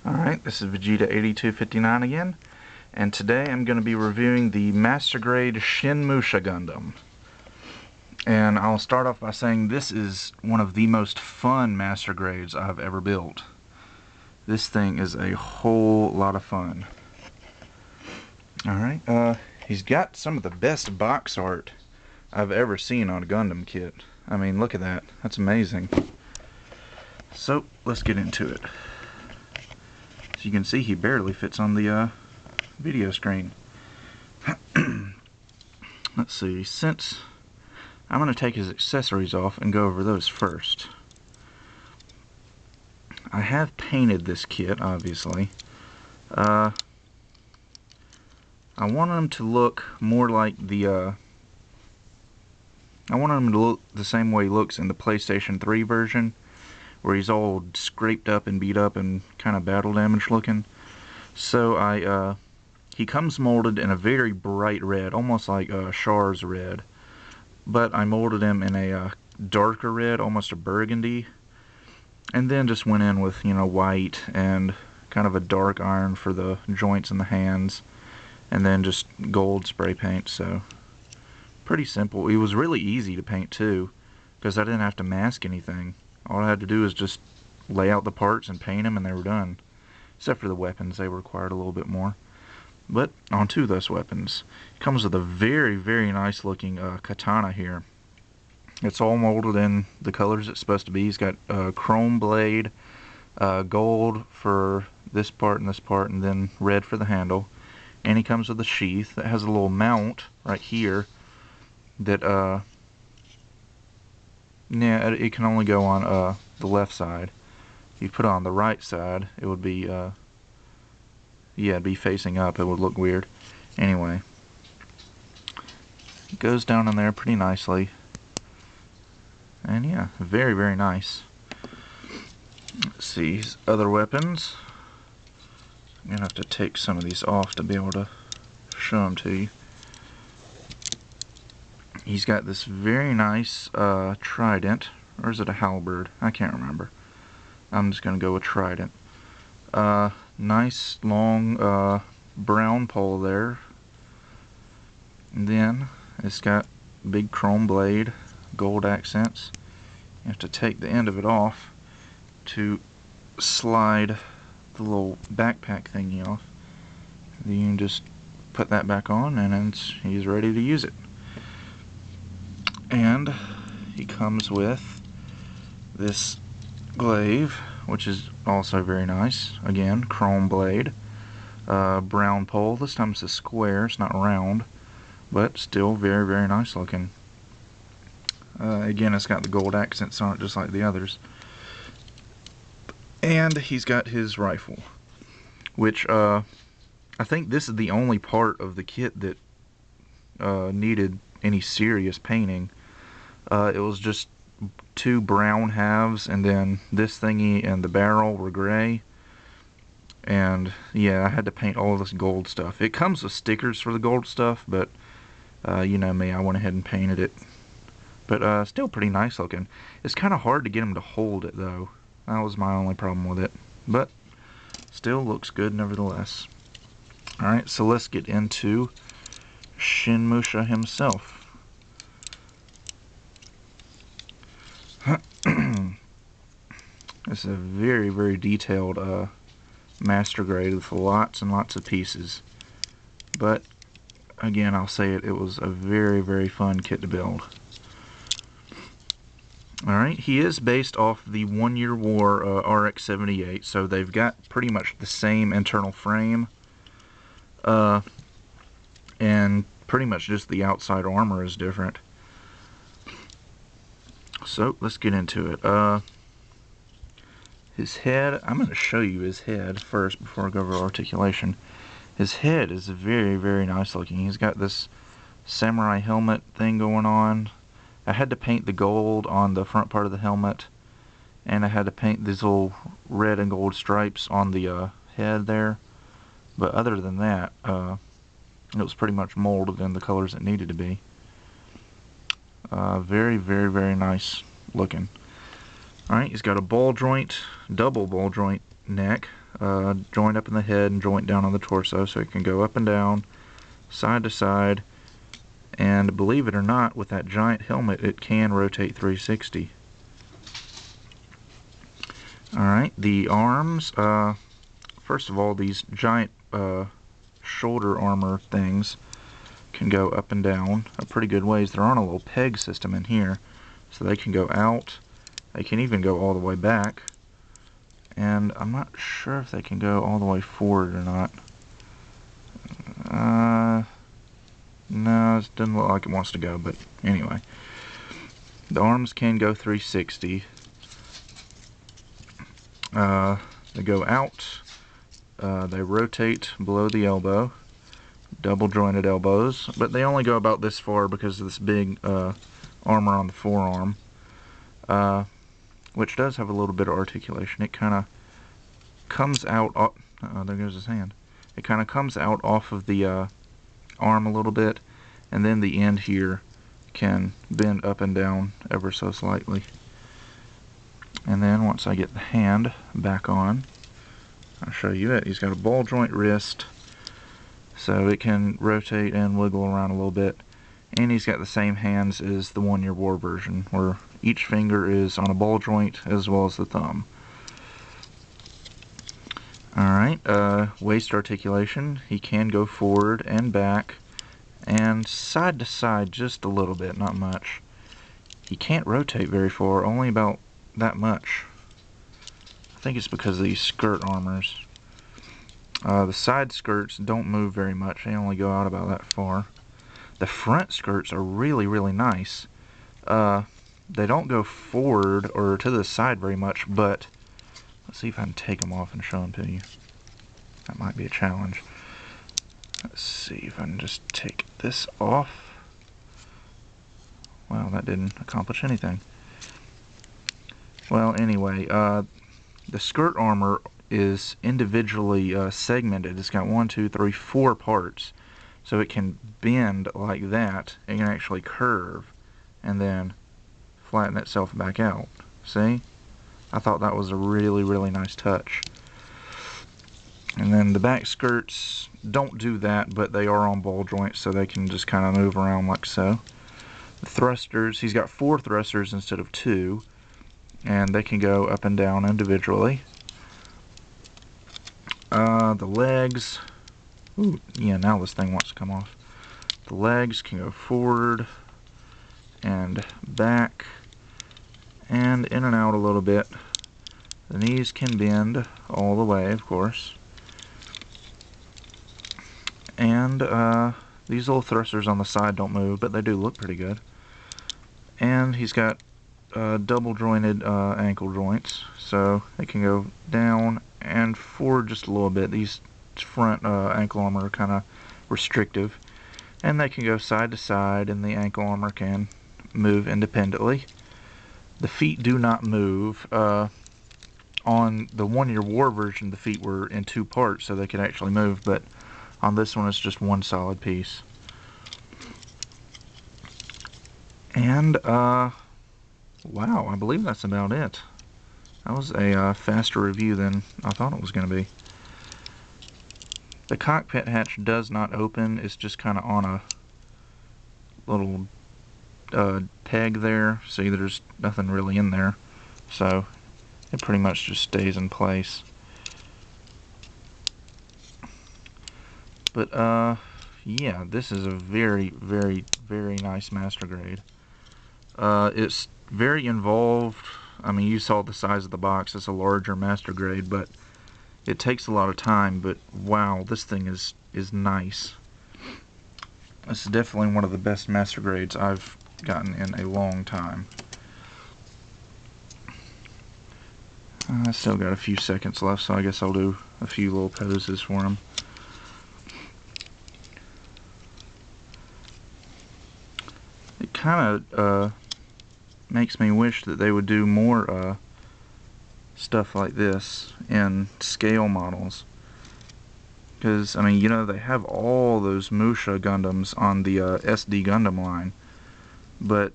Alright, this is Vegeta8259 again, and today I'm going to be reviewing the Master Grade Shin Musha Gundam. And I'll start off by saying this is one of the most fun Master Grades I've ever built. This thing is a whole lot of fun. Alright, he's got some of the best box art I've ever seen on a Gundam kit. I mean, look at that. That's amazing. So, let's get into it. As you can see, he barely fits on the video screen. Let's see, since I'm going to take his accessories off and go over those first. I have painted this kit, obviously. I want him to look more like the I want him to look the same way he looks in the PlayStation 3 version, where he's all scraped up and beat up and kind of battle damaged looking. So he comes molded in a very bright red, almost like Char's red, but I molded him in a darker red, almost a burgundy, and then just went in with, you know, white and kind of a dark iron for the joints and the hands, and then just gold spray paint. So pretty simple. It was really easy to paint too, because I didn't have to mask anything. All I had to do was just lay out the parts and paint them, and they were done. Except for the weapons, they required a little bit more. But onto those weapons. It comes with a very, very nice looking katana here. It's all molded in the colors it's supposed to be. He's got chrome blade, gold for this part, and then red for the handle. And he comes with a sheath that has a little mount right here that yeah, it can only go on the left side. If you put it on the right side, it would be yeah, it'd be facing up. It would look weird. Anyway, it goes down in there pretty nicely, and yeah, very, very nice. Let's see, his other weapons. I'm gonna have to take some of these off to be able to show them to you. He's got this very nice trident, or is it a halberd? I can't remember. I'm just going to go with trident. Nice long brown pole there. And then it's got big chrome blade, gold accents. You have to take the end of it off to slide the little backpack thingy off. Then you can just put that back on, and he's ready to use it. And he comes with this glaive, which is also very nice. Again, chrome blade, brown pole. This time it's a square, it's not round, but still very, very nice looking. Again, it's got the gold accents on it just like the others. And he's got his rifle, which I think this is the only part of the kit that needed any serious painting. It was just two brown halves, and then this thingy and the barrel were gray. And yeah, I had to paint all of this gold stuff. It comes with stickers for the gold stuff, but you know me, I went ahead and painted it. But still pretty nice looking. It's kind of hard to get him to hold it though. That was my only problem with it. But still looks good nevertheless. Alright, so let's get into Shin Musha himself. It's a very, very detailed master grade with lots and lots of pieces. But again, I'll say it was a very, very fun kit to build. Alright, he is based off the One Year War RX-78, so they've got pretty much the same internal frame. And pretty much just the outside armor is different. So let's get into it. His head, I'm going to show you his head first before I go over articulation. His head is very, very nice looking. He's got this samurai helmet thing going on. I had to paint the gold on the front part of the helmet, and I had to paint these little red and gold stripes on the head there. But other than that, it was pretty much molded in the colors it needed to be. Very, very, very nice looking. Alright, he's got a ball joint, double ball joint neck, joint up in the head and joint down on the torso, so it can go up and down, side to side, and believe it or not, with that giant helmet it can rotate 360. Alright, the arms, first of all, these giant shoulder armor things can go up and down a pretty good ways. They're on a little peg system in here, so they can go out. They can even go all the way back, and I'm not sure if they can go all the way forward or not. No, it doesn't look like it wants to go, but anyway. The arms can go 360. They go out, they rotate below the elbow, double jointed elbows, but they only go about this far because of this big armor on the forearm, which does have a little bit of articulation. It kind of comes out, there goes his hand. It kind of comes out off of the arm a little bit, and then the end here can bend up and down ever so slightly. And then once I get the hand back on, I'll show you it. He's got a ball joint wrist, so it can rotate and wiggle around a little bit. And he's got the same hands as the One Year War version, where each finger is on a ball joint as well as the thumb. Alright, waist articulation. He can go forward and back and side to side just a little bit, not much. He can't rotate very far, only about that much. I think it's because of these skirt armors. The side skirts don't move very much. They only go out about that far. The front skirts are really, really nice. They don't go forward or to the side very much, but let's see if I can take them off and show them to you. That might be a challenge. Let's see if I can just take this off. Wow, that didn't accomplish anything. Well, anyway, the skirt armor is individually segmented. It's got 1, 2, 3, 4 parts. So it can bend like that. It can actually curve and then flatten itself back out. See? I thought that was a really, really nice touch. And then the back skirts don't do that, but they are on ball joints, so they can just kind of move around like so. The thrusters, he's got 4 thrusters instead of 2. And they can go up and down individually. The legs, ooh, yeah, now this thing wants to come off. The legs can go forward and back and in and out a little bit. The knees can bend all the way, of course. And these little thrusters on the side don't move, but they do look pretty good. And he's got double jointed ankle joints, so they can go down and forward just a little bit. These front ankle armor are kind of restrictive, and they can go side to side, and the ankle armor can move independently. The feet do not move. On the One Year War version, the feet were in 2 parts, so they could actually move, but on this one it's just one solid piece. And wow, I believe that's about it. That was a faster review than I thought it was going to be. The cockpit hatch does not open. It's just kind of on a little peg there. See, there's nothing really in there. So it pretty much just stays in place. But yeah, this is a very, very, very nice master grade. It's very involved. I mean, you saw the size of the box. It's a larger master grade, but it takes a lot of time. But wow, this thing is nice. This is definitely one of the best master grades I've gotten in a long time. I still got a few seconds left, so I guess I'll do a few little poses for him. It kind of makes me wish that they would do more stuff like this in scale models. Because, I mean, you know, they have all those Musha Gundams on the SD Gundam line. But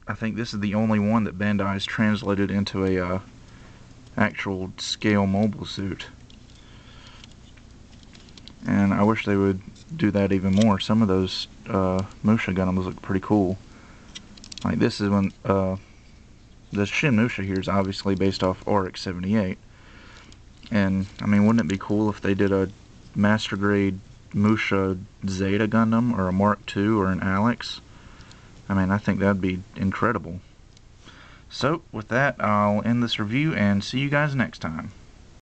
I think this is the only one that Bandai's translated into a actual scale mobile suit. And I wish they would do that even more. Some of those Musha Gundams look pretty cool. Like this is when the Shin Musha here is obviously based off RX-78. And I mean, wouldn't it be cool if they did a master grade Musha Zeta Gundam or a Mark II or an Alex? I mean, I think that'd be incredible. So with that, I'll end this review and see you guys next time.